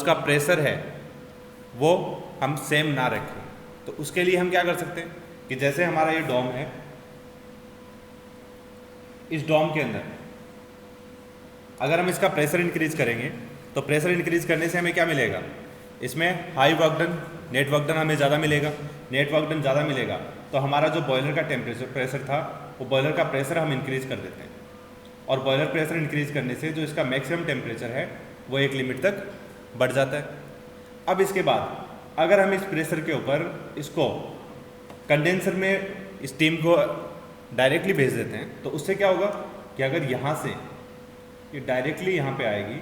उसका प्रेशर है वो हम सेम ना रखें। तो उसके लिए हम क्या कर सकते हैं कि जैसे हमारा ये डोम है, इस डोम के अंदर अगर हम इसका प्रेशर इंक्रीज करेंगे तो प्रेशर इंक्रीज करने से हमें क्या मिलेगा, इसमें high work done, net work done हमें ज़्यादा मिलेगा। नेट वर्क डन ज़्यादा मिलेगा तो हमारा जो बॉयलर का प्रेशर था वो बॉयलर का प्रेशर हम इंक्रीज कर देते हैं, और बॉयलर प्रेशर इंक्रीज करने से जो इसका मैक्सिमम टेम्परेचर है वो एक लिमिट तक बढ़ जाता है। अब इसके बाद अगर हम इस प्रेशर के ऊपर इसको कंडेंसर में स्टीम को डायरेक्टली भेज देते हैं तो उससे क्या होगा कि अगर यहाँ से ये डायरेक्टली यहाँ पे आएगी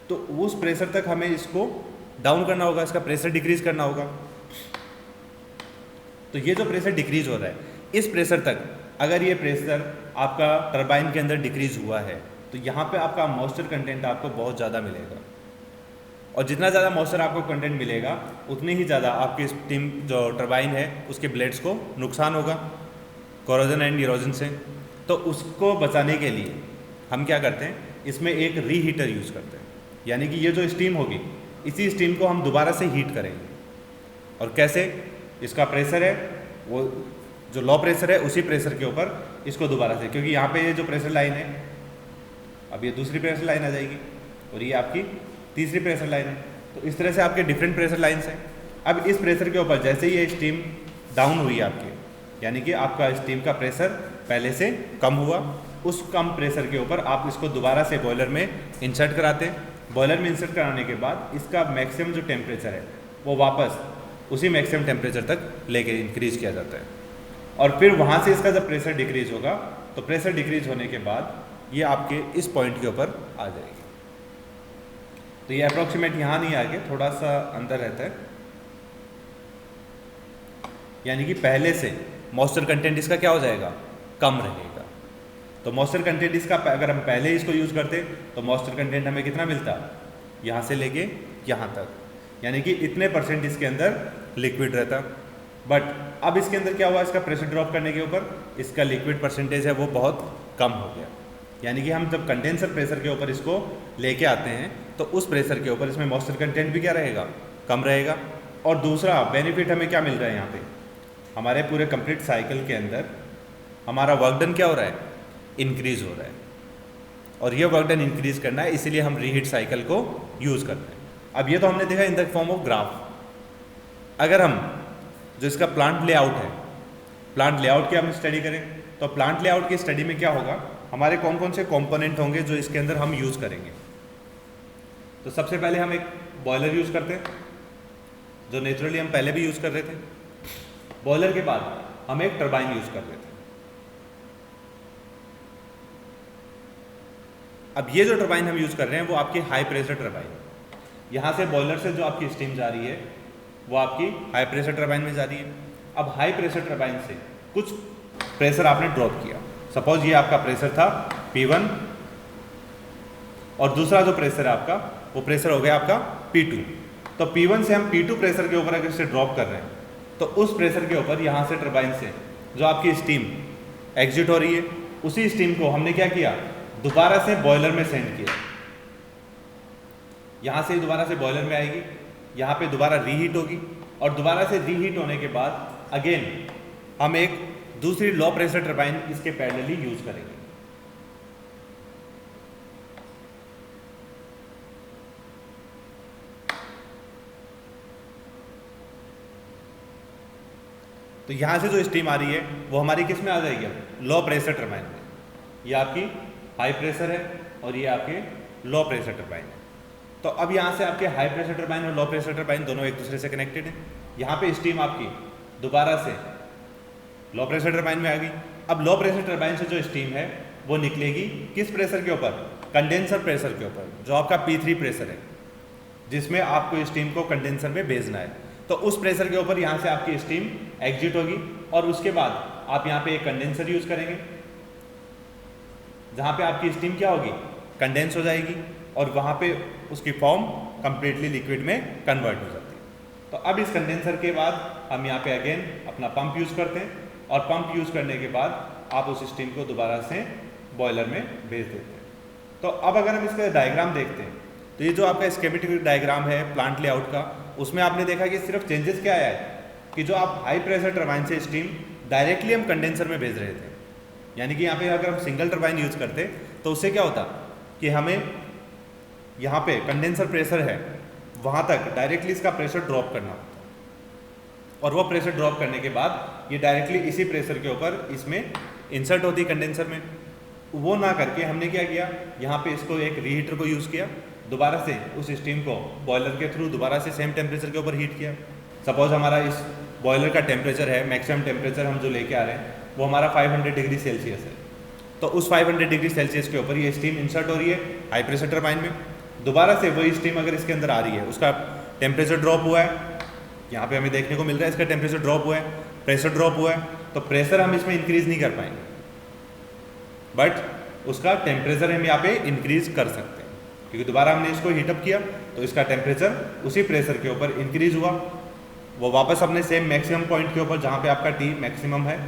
तो उस प्रेशर तक हमें इसको डाउन करना होगा, इसका प्रेशर डिक्रीज करना होगा। तो ये जो प्रेशर डिक्रीज हो रहा है, इस प्रेशर तक अगर ये प्रेशर आपका टरबाइन के अंदर डिक्रीज हुआ है तो यहाँ पे आपका मॉइस्चर कंटेंट आपको बहुत ज़्यादा मिलेगा, और जितना ज़्यादा मॉइस्चर आपको कंटेंट मिलेगा उतनी ही ज़्यादा आपकी स्टीम जो टरबाइन है उसके ब्लेड्स को नुकसान होगा कोरोजन एंड इरोजन से। तो उसको बचाने के लिए हम क्या करते हैं, इसमें एक रीहीटर यूज़ करते हैं, यानी कि ये जो स्टीम होगी इसी स्टीम को हम दोबारा से हीट करेंगे। और कैसे, इसका प्रेशर है वो जो लो प्रेशर है उसी प्रेशर के ऊपर इसको दोबारा से, क्योंकि यहाँ पे ये जो प्रेशर लाइन है अब ये दूसरी प्रेशर लाइन आ जाएगी और ये आपकी तीसरी प्रेशर लाइन है, तो इस तरह से आपके डिफरेंट प्रेशर लाइन्स हैं। अब इस प्रेशर के ऊपर जैसे ही ये स्टीम डाउन हुई आपकी, यानी कि आपका स्टीम का प्रेशर पहले से कम हुआ, उस कम प्रेशर के ऊपर आप इसको दोबारा से बॉयलर में इंसर्ट कराते हैं। बॉयलर में इंसर्ट कराने के बाद इसका मैक्सिमम जो टेम्परेचर है वो वापस उसी मैक्सिमम टेम्परेचर तक लेके इंक्रीज किया जाता है, और फिर वहाँ से इसका जब प्रेशर डिक्रीज होगा तो प्रेशर डिक्रीज होने के बाद ये आपके इस पॉइंट के ऊपर आ जाएगी। तो ये अप्रोक्सीमेट यहाँ नहीं आके थोड़ा सा अंदर रहता है, यानी कि पहले से मॉइस्चर कंटेंट इसका क्या हो जाएगा, कम रहेगा। तो मॉइस्चर कंटेंट इसका अगर हम पहले ही इसको यूज़ करते तो मॉइस्चर कंटेंट हमें कितना मिलता, यहाँ से लेके यहाँ तक, यानी कि इतने परसेंट इसके अंदर लिक्विड रहता। बट अब इसके अंदर क्या हुआ, इसका प्रेशर ड्रॉप करने के ऊपर इसका लिक्विड परसेंटेज है वो बहुत कम हो गया, यानी कि हम जब कंडेंसर प्रेशर के ऊपर इसको लेके आते हैं तो उस प्रेशर के ऊपर इसमें मॉइस्चर कंटेंट भी क्या रहेगा, कम रहेगा। और दूसरा बेनिफिट हमें क्या मिल रहा है, यहाँ पे हमारे पूरे कंप्लीट साइकिल के अंदर हमारा वर्क डन क्या हो रहा है, इंक्रीज हो रहा है, और ये वर्क डन इंक्रीज करना है इसीलिए हम रीहीट साइकिल को यूज़ करते हैं। अब ये तो हमने देखा in the form of graph. अगर हम जो इसका प्लांट लेआउट है, प्लांट लेआउट की हम स्टडी करें तो प्लांट लेआउट की स्टडी में क्या होगा, हमारे कौन कौन से कंपोनेंट होंगे जो इसके अंदर हम यूज़ करेंगे। तो सबसे पहले हम एक बॉयलर यूज़ करते हैं जो नेचुरली हम पहले भी यूज़ कर रहे थे। बॉयलर के बाद हम एक टरबाइन यूज़ कर रहे थे। अब ये जो टरबाइन हम यूज़ कर रहे हैं वो आपकी हाई प्रेशर टरबाइन, यहाँ से बॉयलर से जो आपकी स्टीम जा रही है वो आपकी हाई प्रेशर टरबाइन में जा रही है। अब हाई प्रेशर टरबाइन से कुछ प्रेशर आपने ड्रॉप किया, सपोज ये आपका प्रेशर था P1 और दूसरा जो प्रेशर है आपका वो प्रेशर हो गया आपका P2। तो P1 से हम P2 प्रेशर के ऊपर अगर इसे ड्रॉप कर रहे हैं तो उस प्रेशर के ऊपर यहाँ से टरबाइन से जो आपकी स्टीम एग्जिट हो रही है उसी स्टीम को हमने क्या किया, दोबारा से बॉयलर में सेंड किया। यहाँ से दोबारा से बॉयलर में आएगी, यहाँ पे दोबारा रीहीट होगी, और दोबारा से रीहीट होने के बाद अगेन हम एक दूसरी लो प्रेशर टरबाइन इसके पैरेलली यूज करेंगे। तो यहाँ से जो स्टीम आ रही है वो हमारी किस में आ जाएगी, लो प्रेशर टरबाइन में। ये आपकी हाई प्रेशर है और ये आपके लो प्रेशर टरबाइन है। तो अब यहाँ से आपके हाई प्रेशर टरबाइन और लो प्रेशर टरबाइन दोनों एक दूसरे से कनेक्टेड हैं। यहाँ पे स्टीम आपकी दोबारा से लो प्रेशर टरबाइन में आ गई। अब लो प्रेशर टरबाइन से जो स्टीम है वो निकलेगी किस प्रेशर के ऊपर, कंडेंसर प्रेशर के ऊपर, जो आपका P3 प्रेशर है जिसमें आपको स्टीम को कंडेंसर में भेजना है। तो उस प्रेशर के ऊपर यहाँ से आपकी स्टीम एग्जिट होगी और उसके बाद आप यहाँ पे एक कंडेंसर यूज करेंगे जहाँ पे आपकी स्टीम क्या होगी, कंडेंस हो जाएगी और वहाँ पे उसकी फॉर्म कंप्लीटली लिक्विड में कन्वर्ट हो जाती है। तो अब इस कंडेंसर के बाद हम यहाँ पे अगेन अपना पंप यूज़ करते हैं और पंप यूज़ करने के बाद आप उस स्टीम को दोबारा से बॉयलर में भेज देते हैं। तो अब अगर हम इसका डायग्राम देखते हैं तो ये जो आपका स्कीमेटिक डायग्राम है प्लांट लेआउट का, उसमें आपने देखा कि सिर्फ चेंजेस क्या आया है कि जो आप हाई प्रेशर टरबाइन से स्टीम डायरेक्टली हम कंडेंसर में भेज रहे थे, यानी कि यहाँ पे अगर हम सिंगल टरबाइन यूज करते तो उससे क्या होता कि हमें यहाँ पे कंडेंसर प्रेशर है वहाँ तक डायरेक्टली इसका प्रेशर ड्रॉप करना होता, और वो प्रेशर ड्रॉप करने के बाद ये डायरेक्टली इसी प्रेशर के ऊपर इसमें इंसर्ट होती कंडेंसर में। वो ना करके हमने क्या किया, यहाँ पे इसको एक रीहीटर को यूज़ किया, दोबारा से उस स्टीम को बॉयलर के थ्रू दोबारा से सेम टेम्परेचर के ऊपर हीट किया। सपोज हमारा इस बॉयलर का टेम्परेचर है, मैक्सिमम टेम्परेचर हम जो लेके आ रहे हैं वो हमारा 500 डिग्री सेल्सियस है, तो उस 500 डिग्री सेल्सियस के ऊपर ये स्टीम इंसर्ट हो रही है हाई प्रेशर टरबाइन में। दोबारा से वही स्टीम अगर इसके अंदर आ रही है, उसका टेम्परेचर ड्रॉप हुआ है, यहाँ पे हमें देखने को मिल रहा है इसका टेम्परेचर ड्रॉप हुआ है, प्रेशर ड्रॉप हुआ है, तो प्रेशर हम इसमें इंक्रीज नहीं कर पाएंगे, बट उसका टेम्परेचर हम यहाँ पे इंक्रीज कर सकते हैं, क्योंकि दोबारा हमने इसको हीटअप किया तो इसका टेम्परेचर उसी प्रेशर के ऊपर इंक्रीज हुआ, वो वापस अपने सेम मैक्सिमम पॉइंट के ऊपर जहाँ पे आपका टी मैक्सिमम है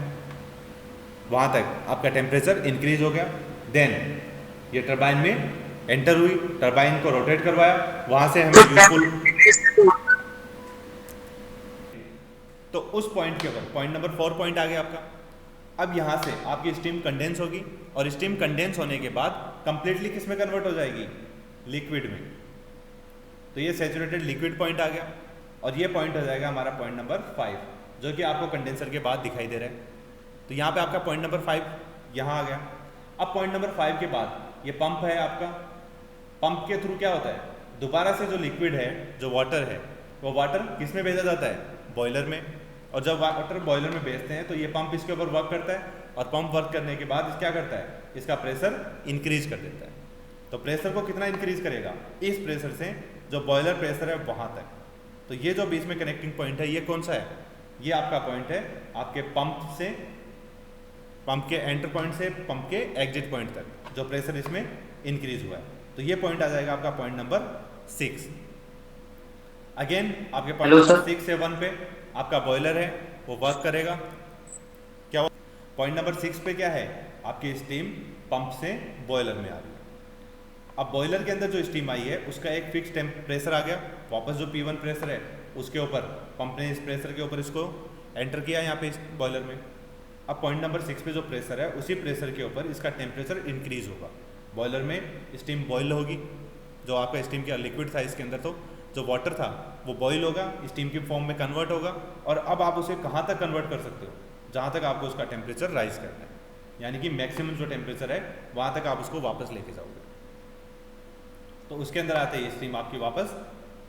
वहाँ तक आपका टेम्परेचर इंक्रीज हो गया। देन ये टरबाइन में एंटर हुई, टरबाइन को रोटेट करवाया, वहाँ से हमें यूजफुल, तो उस पॉइंट के ऊपर पॉइंट नंबर 4 पॉइंट आ गया आपका। अब यहाँ से आपकी स्टीम कंडेंस होगी, और स्टीम कंडेंस होने के बाद कंप्लीटली किस में कन्वर्ट हो जाएगी, लिक्विड में। तो ये सैचुरेटेड लिक्विड पॉइंट आ गया, और ये पॉइंट हो जाएगा हमारा पॉइंट नंबर 5, जो कि आपको कंडेंसर के बाद दिखाई दे रहा है। तो यहाँ पे आपका पॉइंट नंबर 5 यहाँ आ गया। अब पॉइंट नंबर 5 के बाद ये पंप है आपका, पंप के थ्रू क्या होता है, दोबारा से जो लिक्विड है, जो वाटर है, वो वाटर किस में भेजा जाता है, बॉयलर में। और जब वाटर बॉयलर में भेजते हैं तो ये पंप इसके ऊपर वर्क करता है, और पंप वर्क करने के बाद क्या करता है, इसका प्रेशर इंक्रीज कर देता है। तो प्रेशर को कितना इंक्रीज करेगा, इस प्रेशर से जो बॉयलर प्रेशर है वहाँ तक। तो ये जो बीच में कनेक्टिंग पॉइंट है, ये कौन सा है, ये आपका पॉइंट है आपके पंप से, पंप के एंटर पॉइंट से पंप के एग्जिट पॉइंट तक, जो प्रेशर इसमें इंक्रीज हुआ है। तो ये पॉइंट आ जाएगा आपका पॉइंट नंबर 6। अगेन आपके पॉइंट नंबर 6 से 1 पे आपका बॉयलर है, वो वर्क करेगा। क्या पॉइंट नंबर 6 पे क्या है, आपकी स्टीम पंप से बॉयलर में आ रही है। अब बॉयलर के अंदर जो स्टीम आई है उसका एक फिक्स प्रेशर आ गया, वापस जो P1 प्रेशर है उसके ऊपर पंप ने इस प्रेशर के ऊपर इसको एंटर किया यहाँ पे इस बॉयलर में। अब पॉइंट नंबर 6 पे जो प्रेशर है, उसी प्रेशर के ऊपर इसका टेम्परेचर इंक्रीज होगा, बॉयलर में स्टीम बॉयल होगी, जो आपका स्टीम का लिक्विड था इसके अंदर, तो जो वाटर था वो बॉयल होगा, स्टीम की फॉर्म में कन्वर्ट होगा, और अब आप उसे कहाँ तक कन्वर्ट कर सकते हो, जहाँ तक आपको उसका टेम्परेचर राइज करना है, यानी कि मैक्सिमम जो टेम्परेचर है वहाँ तक आप उसको वापस लेके जाओगे। तो उसके अंदर आते ही स्टीम आपकी वापस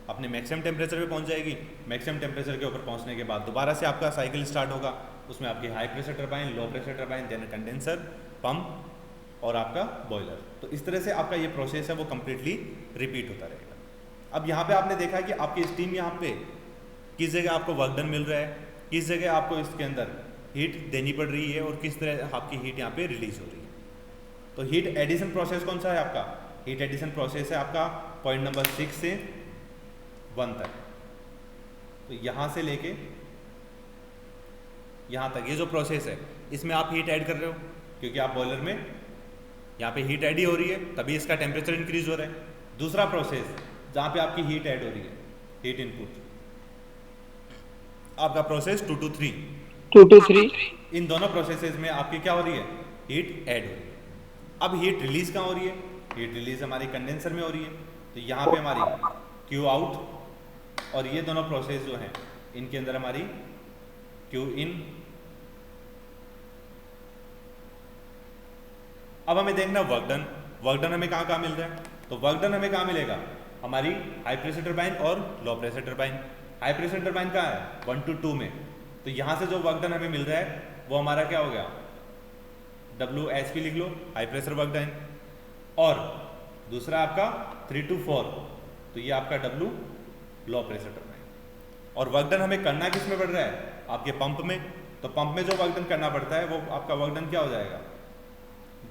अपने मैक्सिमम टेम्परेचर पे पहुंच जाएगी। मैक्सिमम टेम्परेचर के ऊपर पहुंचने के बाद दोबारा से आपका साइकिल स्टार्ट होगा, उसमें आपकी high pressure turbine, low pressure turbine, then condenser, pump और आपका बॉयलर। तो इस तरह से आपका ये प्रोसेस है वो कम्प्लीटली रिपीट होता रहेगा। अब यहाँ पे आपने देखा कि आपकी स्टीम यहाँ पे किस जगह आपको वर्क डन मिल रहा है, किस जगह आपको इसके अंदर हीट देनी पड़ रही है, और किस तरह आपकी हीट यहाँ पे रिलीज हो रही है। तो हीट एडिशन प्रोसेस कौन सा है आपका, हीट एडिशन प्रोसेस है आपका पॉइंट नंबर 6 से 1 तक। तो यहाँ से लेके यहाँ तक ये जो प्रोसेस है, इसमें आप हीट ऐड कर रहे हो, क्योंकि आप बॉयलर में यहाँ पे हीट ऐड ही हो रही है, तभी इसका टेम्परेचर इंक्रीज हो रहा है। दूसरा प्रोसेस जहाँ पे आपकी हीट ऐड हो रही है, हीट इनपुट, आपका प्रोसेस 2 to 3, इन दोनों प्रोसेसेस में आपकी क्या हो रही है, हीट ऐड हो रही है। अब हीट रिलीज कहाँ हो रही है, हीट रिलीज हमारी कंडेंसर में हो रही है। तो यहाँ पे हमारी क्यू आउट, और ये दोनों प्रोसेस जो हैं इनके अंदर हमारी क्यू इन। अब हमें देखना वर्क डन, वर्क डन हमें कहाँ कहाँ मिल रहा है। तो वर्क डन हमें कहाँ मिलेगा, हमारी हाई प्रेशर टरबाइन और लो pressure turbine. High pressure turbine कहाँ है, 1 to 2 में। तो यहाँ से जो वर्क डन हमें मिल रहा है वो हमारा क्या हो गया, WHP लिख लो, हाई प्रेशर वर्क डन। और दूसरा आपका 3 to 4, तो ये आपका W लो प्रेशर टरबाइन। और वर्क डन हमें करना किस में पड़ रहा है, आपके पंप में। तो पंप में जो वर्क डन करना पड़ता है वो आपका वर्क डन क्या हो जाएगा,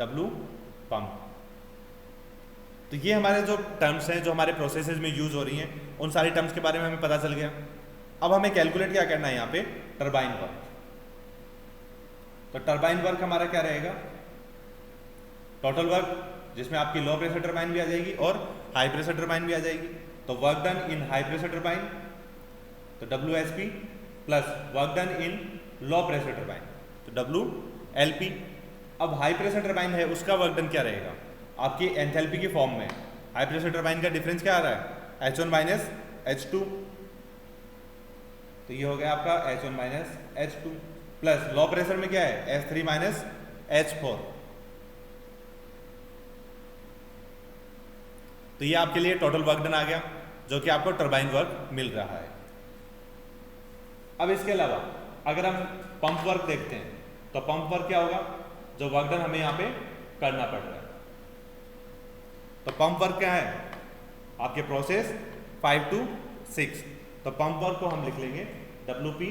W पंप। तो ये हमारे जो टर्म्स हैं जो हमारे प्रोसेसेस में यूज हो रही हैं, उन सारी टर्म्स के बारे में हमें पता चल गया। अब हमें कैलकुलेट क्या करना है यहाँ पे, टरबाइन वर्क। तो टरबाइन वर्क हमारा क्या रहेगा, टोटल वर्क, जिसमें आपकी लो प्रेशर टरबाइन भी आ जाएगी और हाई प्रेशर टरबाइन भी आ जाएगी। तो work done in high pressure turbine तो WSP plus work done in low pressure turbine तो WLP। अब हाई प्रेशर टरबाइन है उसका वर्क डन क्या रहेगा, आपकी एंथैल्पी की फॉर्म में हाई प्रेशर टरबाइन का डिफरेंस क्या आ रहा है, H1 माइनस H2। तो ये हो गया आपका H1 minus H2 plus low pressure में क्या है S3 माइनस H4। तो ये आपके लिए टोटल वर्क डन आ गया जो कि आपको टरबाइन वर्क मिल रहा है। अब इसके अलावा अगर हम पंप वर्क देखते हैं तो पंप वर्क क्या होगा, जो वर्क डन हमें यहाँ पे करना पड़ रहा है। तो पंप वर्क क्या है, आपके प्रोसेस 5 to 6। तो पंप वर्क को हम लिख लेंगे WP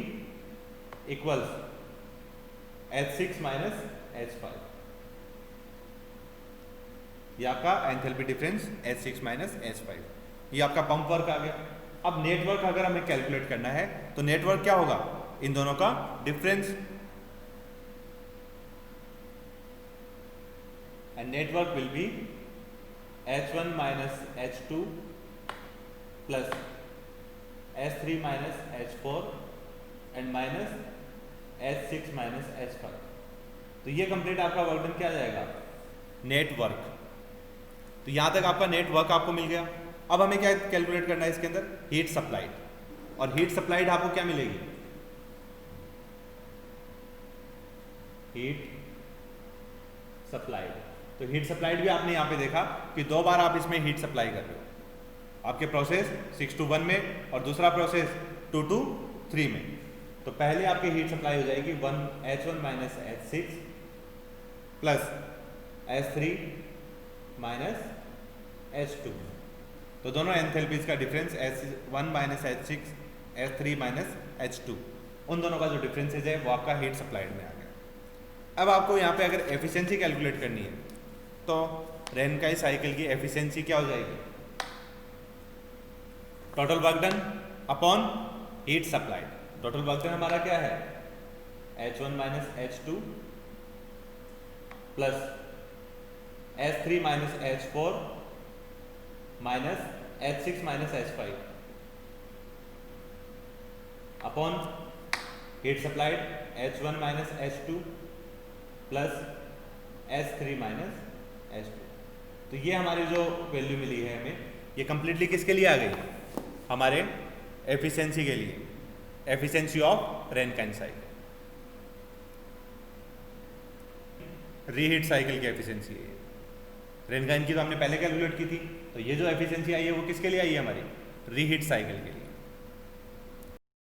equals H6 minus H5। ये आपका enthalpy difference H6 minus H5, ये आपका पंप वर्क आ गया। अब नेटवर्क अगर हमें कैलकुलेट करना है तो नेटवर्क क्या होगा, इन दोनों का difference, and network will be H1 minus H2 plus S3 minus H4 and minus H6 minus H5। तो ये कंप्लीट आपका वर्क डन क्या आ जाएगा, नेटवर्क। तो यहां तक आपका नेटवर्क आपको मिल गया। अब हमें क्या कैलकुलेट करना है इसके अंदर, हीट सप्लाइड। और हीट सप्लाइड आपको क्या मिलेगी, हीट सप्लाइड। तो हीट सप्लाइड भी आपने यहाँ पे देखा कि 2 बार आप इसमें हीट सप्लाई कर रहे हो, आपके प्रोसेस 6 to 1 में और दूसरा प्रोसेस 2 to 3 में। तो पहले आपकी हीट सप्लाई हो जाएगी H1 minus H6 plus S3 minus H2। तो दोनों एंथैल्पीज का difference H1 minus H6 S3 minus H2, उन दोनों का जो डिफरेंसेज है वो आपका हीट सप्लाइड में आ गया। अब आपको यहाँ पे अगर एफिशिएंसी कैलकुलेट करनी है तो रेनकाई साइकिल की एफिशिएंसी क्या हो जाएगी, total work done upon heat supplied. Total work done हमारा क्या है H1 minus H2 plus S3 minus H4 minus H6 minus H5 upon heat supplied H1 minus H2 plus S3 minus H2। तो ये हमारी जो वैल्यू मिली है हमें, ये कंप्लीटली किसके लिए आ गई, हमारे एफिशिएंसी के लिए, efficiency of Rankine cycle, reheat cycle की एफिशिएंसी है। रेनकाइन की तो हमने पहले कैलकुलेट की थी, तो ये जो एफिशिएंसी आई है वो किसके लिए आई है, हमारी रीहीट साइकिल के लिए।